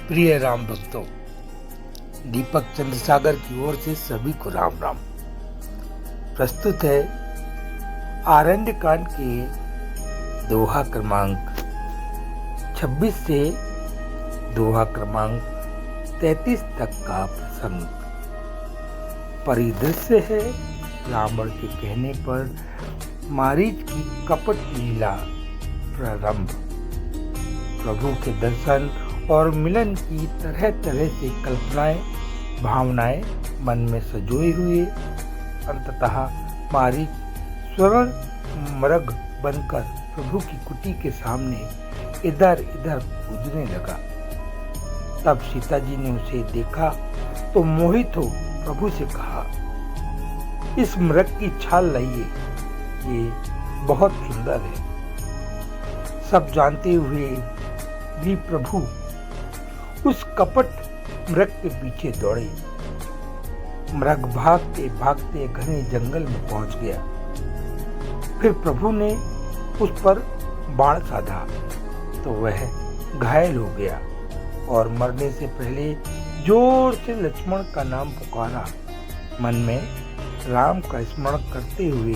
प्रिय राम भक्तों, दीपक चंद्र सागर की ओर से सभी को राम राम। प्रस्तुत है आरण्य कांड के दोहा क्रमांक 26 से दोहा क्रमांक 33 तक का प्रसंग। परिदृश्य है रावण के कहने पर मारीच की कपट लीला प्रारंभ। प्रभु के दर्शन और मिलन की तरह तरह से कल्पनाएं भावनाएं मन में सजोए हुए अंततः मारीच स्वर्ण मृग बनकर प्रभु की कुटी के सामने इधर इधर कूदने लगा। तब सीता जी ने उसे देखा तो मोहित हो प्रभु से कहा, इस मृग की छाल लाइए, ये बहुत सुंदर है। सब जानते हुए भी प्रभु उस कपट मृग के पीछे दौड़े। मृग भागते भागते घने जंगल में पहुंच गया। फिर प्रभु ने उस पर बाण साधा तो वह घायल हो गया और मरने से पहले जोर से लक्ष्मण का नाम पुकारा। मन में राम का स्मरण करते हुए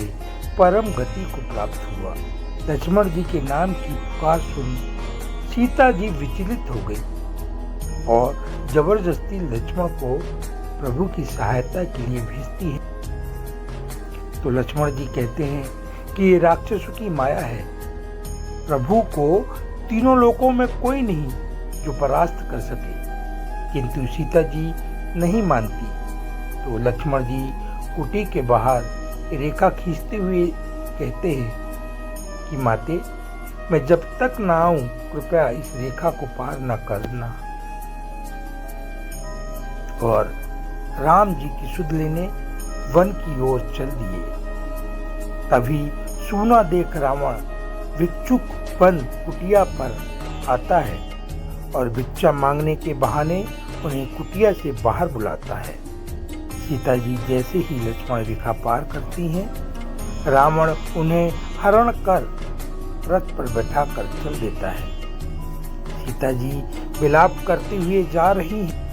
परम गति को प्राप्त हुआ। लक्ष्मण जी के नाम की पुकार सुन सीता जी विचलित हो गई और जबरदस्ती लक्ष्मण को प्रभु की सहायता के लिए भेजती है। तो लक्ष्मण जी कहते हैं कि ये राक्षसों की माया है। प्रभु को तीनों लोकों में कोई नहीं जो परास्त कर सके, किंतु सीता जी नहीं मानती। तो लक्ष्मण जी कुटी के बाहर रेखा खींचते हुए कहते हैं कि माते, मैं जब तक ना आऊं कृपया इस रेखा को पार न करना। और राम जी की सुध लेने वन की ओर चल दिए। तभी सूना देख रावण भिक्षुक बन कुटिया पर आता है और भिक्षा मांगने के बहाने उन्हें कुटिया से बाहर बुलाता है। सीता जी जैसे ही लक्ष्मण रेखा पार करती हैं, रावण उन्हें हरण कर रथ पर बैठाकर चल देता है। सीता जी विलाप करते हुए जा रही हैं।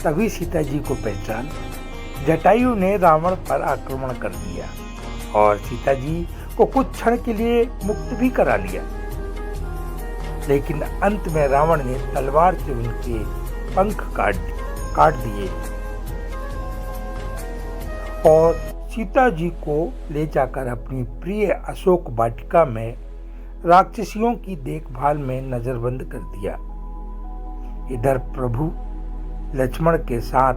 तभी सीता जी को पहचान जटायु ने रावण पर आक्रमण कर दिया और सीता जी को कुछ क्षण के लिए मुक्त भी करा लिया। लेकिन अंत में रावण ने तलवार से उनके पंख काट दिए और सीता जी को ले जाकर अपनी प्रिय अशोक वाटिका में राक्षसियों की देखभाल में नजरबंद कर दिया। इधर प्रभु लक्ष्मण के साथ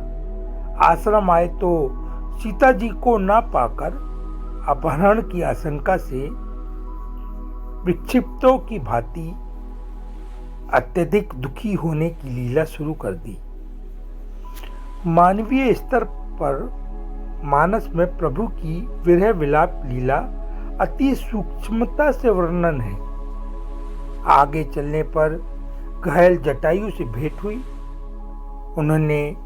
आश्रम आए तो सीता जी को न पाकर अपहरण की आशंका से विक्षिप्तों की भांति अत्यधिक दुखी होने की लीला शुरू कर दी। मानवीय स्तर पर मानस में प्रभु की विरह विलाप लीला अति सूक्ष्मता से वर्णन है। आगे चलने पर घायल जटायु से भेंट हुई। उन्होंने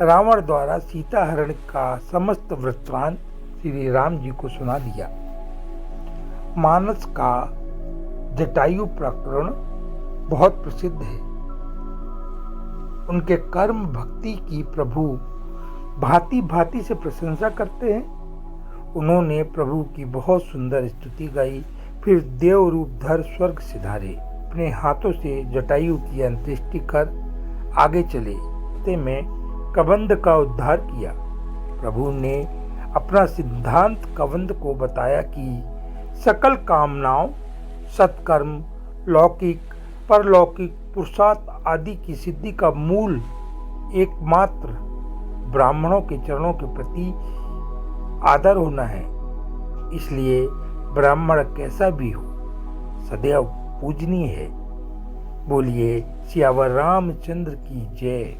रावण द्वारा सीता हरण का समस्त वृत्तांत श्री राम जी को सुना दिया। मानस का जटायु प्रकरण बहुत प्रसिद्ध है। उनके कर्म भक्ति की प्रभु भांति भांति से प्रशंसा करते हैं। उन्होंने प्रभु की बहुत सुंदर स्तुति गाई। फिर देव रूप धर स्वर्ग सिधारे, अपने हाथों से जटायु की अंत्येष्टि कर आगे चले। में कबंध का उद्धार किया। प्रभु ने अपना सिद्धांत कबंध को बताया कि सकल कामनाओं, सत्कर्म, लौकिक परलौकिक पुरुषार्थ आदि की सिद्धि का मूल एकमात्र ब्राह्मणों के चरणों के प्रति आदर होना है। इसलिए ब्राह्मण कैसा भी हो सदैव पूजनीय है। बोलिए सियावर रामचंद्र की जय।